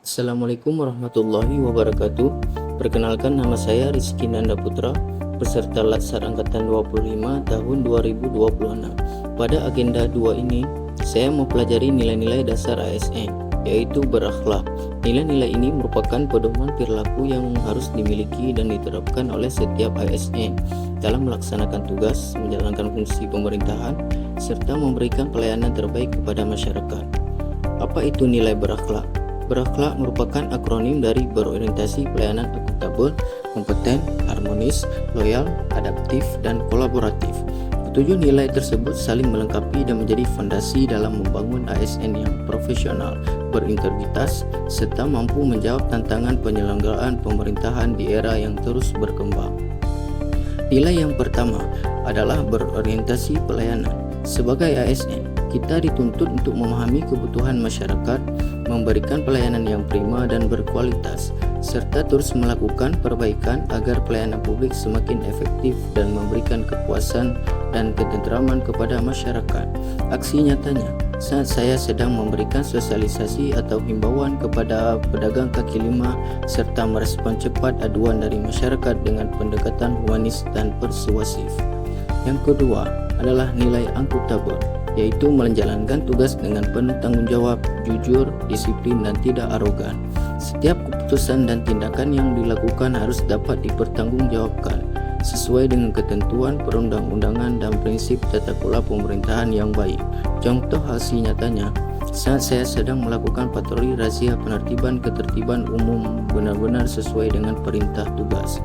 Assalamualaikum warahmatullahi wabarakatuh. Perkenalkan, nama saya Rizky Nanda Putra, peserta Latsar Angkatan 25 tahun 2026. Pada agenda 2 ini, saya mempelajari nilai-nilai dasar ASN, yaitu berakhlak. Nilai-nilai ini merupakan pedoman perilaku yang harus dimiliki dan diterapkan oleh setiap ASN dalam melaksanakan tugas, menjalankan fungsi pemerintahan, serta memberikan pelayanan terbaik kepada masyarakat. Apa itu nilai berakhlak? Berakhlak merupakan akronim dari berorientasi, pelayanan, akuntabel, kompeten, harmonis, loyal, adaptif, dan kolaboratif. Ketujuh nilai tersebut saling melengkapi dan menjadi fondasi dalam membangun ASN yang profesional, berintegritas, serta mampu menjawab tantangan penyelenggaraan pemerintahan di era yang terus berkembang. Nilai yang pertama adalah berorientasi pelayanan. Sebagai ASN, kita dituntut untuk memahami kebutuhan masyarakat, memberikan pelayanan yang prima dan berkualitas, serta terus melakukan perbaikan agar pelayanan publik semakin efektif dan memberikan kepuasan dan ketentraman kepada masyarakat. Aksi nyatanya, saat saya sedang memberikan sosialisasi atau himbauan kepada pedagang kaki lima serta merespon cepat aduan dari masyarakat dengan pendekatan humanis dan persuasif. Yang kedua adalah nilai akuntabel, yaitu menjalankan tugas dengan penuh tanggung jawab, jujur, disiplin, dan tidak arogan. Setiap keputusan dan tindakan yang dilakukan harus dapat dipertanggungjawabkan sesuai dengan ketentuan perundang-undangan dan prinsip tata kelola pemerintahan yang baik. Contoh hasil nyatanya, saat saya sedang melakukan patroli razia penertiban ketertiban umum benar-benar sesuai dengan perintah tugas.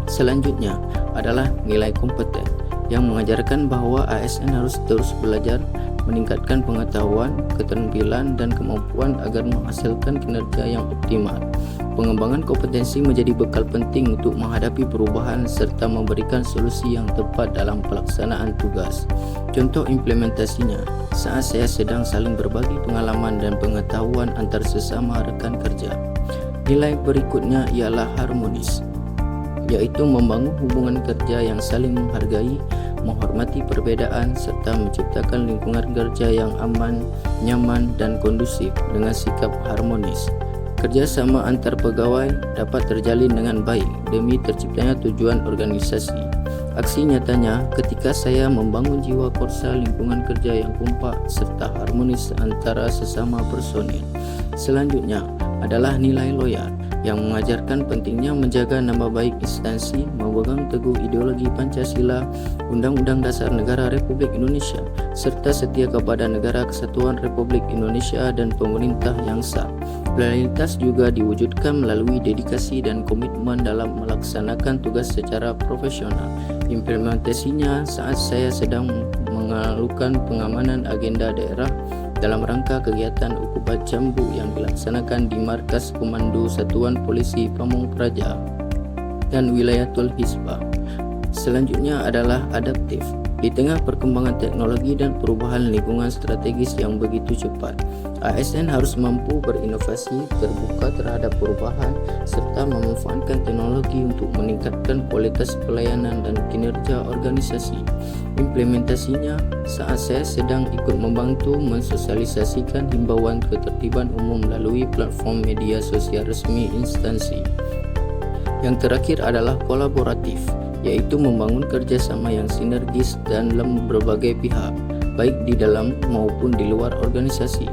Selanjutnya adalah nilai kompeten, yang mengajarkan bahwa ASN harus terus belajar, meningkatkan pengetahuan, keterampilan, dan kemampuan agar menghasilkan kinerja yang optimal. Pengembangan kompetensi menjadi bekal penting untuk menghadapi perubahan serta memberikan solusi yang tepat dalam pelaksanaan tugas. Contoh implementasinya, saat saya sedang saling berbagi pengalaman dan pengetahuan antar sesama rekan kerja. Nilai berikutnya ialah harmonis, yaitu membangun hubungan kerja yang saling menghargai, menghormati perbedaan, serta menciptakan lingkungan kerja yang aman, nyaman, dan kondusif dengan sikap harmonis. Kerjasama antar pegawai dapat terjalin dengan baik demi terciptanya tujuan organisasi. Aksi nyatanya ketika saya membangun jiwa korsa lingkungan kerja yang kompak serta harmonis antara sesama personil. Selanjutnya adalah nilai loyal, yang mengajarkan pentingnya menjaga nama baik instansi, memegang teguh ideologi Pancasila, Undang-Undang Dasar Negara Republik Indonesia, serta setia kepada Negara Kesatuan Republik Indonesia dan pemerintah yang sah. Loyalitas juga diwujudkan melalui dedikasi dan komitmen dalam melaksanakan tugas secara profesional. Implementasinya saat saya sedang melakukan pengamanan agenda daerah dalam rangka kegiatan Ukubat Jambu yang dilaksanakan di Markas Komando Satuan Polisi Pamung Praja dan Wilayatul Hisbah. Selanjutnya adalah adaptif. Di tengah perkembangan teknologi dan perubahan lingkungan strategis yang begitu cepat, ASN harus mampu berinovasi, terbuka terhadap perubahan, serta memanfaatkan teknologi untuk meningkatkan kualitas pelayanan dan kinerja organisasi. Implementasinya saat saya sedang ikut membantu mensosialisasikan himbauan ketertiban umum melalui platform media sosial resmi instansi. Yang terakhir adalah kolaboratif, yaitu membangun kerjasama yang sinergis dalam berbagai pihak, baik di dalam maupun di luar organisasi.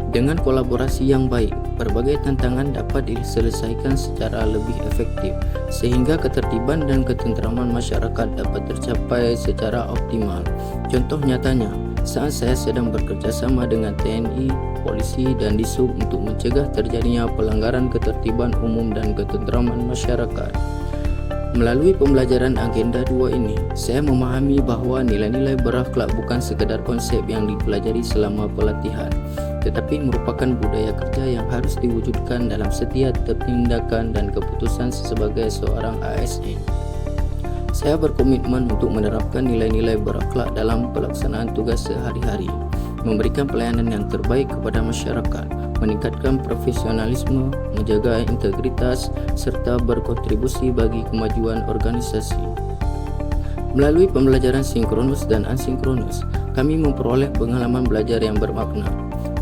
Dengan kolaborasi yang baik, berbagai tantangan dapat diselesaikan secara lebih efektif, sehingga ketertiban dan ketentraman masyarakat dapat tercapai secara optimal. Contoh nyatanya, saat saya sedang bekerja sama dengan TNI, polisi, dan Disub untuk mencegah terjadinya pelanggaran ketertiban umum dan ketentraman masyarakat. Melalui pembelajaran agenda 2 ini, saya memahami bahwa nilai-nilai berakhlak bukan sekedar konsep yang dipelajari selama pelatihan, tetapi merupakan budaya kerja yang harus diwujudkan dalam setiap tindakan dan keputusan sebagai seorang ASN. Saya berkomitmen untuk menerapkan nilai-nilai berakhlak dalam pelaksanaan tugas sehari-hari, memberikan pelayanan yang terbaik kepada masyarakat, meningkatkan profesionalisme, menjaga integritas, serta berkontribusi bagi kemajuan organisasi. Melalui pembelajaran sinkronus dan asinkronus, kami memperoleh pengalaman belajar yang bermakna.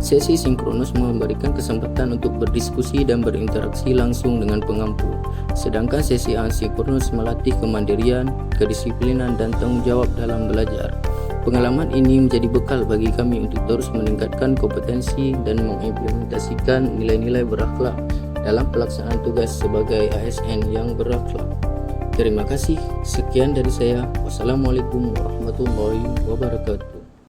Sesi sinkronus memberikan kesempatan untuk berdiskusi dan berinteraksi langsung dengan pengampu, sedangkan sesi asinkronus melatih kemandirian, kedisiplinan, dan tanggung jawab dalam belajar. Pengalaman ini menjadi bekal bagi kami untuk terus meningkatkan kompetensi dan mengimplementasikan nilai-nilai berakhlak dalam pelaksanaan tugas sebagai ASN yang berakhlak. Terima kasih. Sekian dari saya. Wassalamualaikum warahmatullahi wabarakatuh.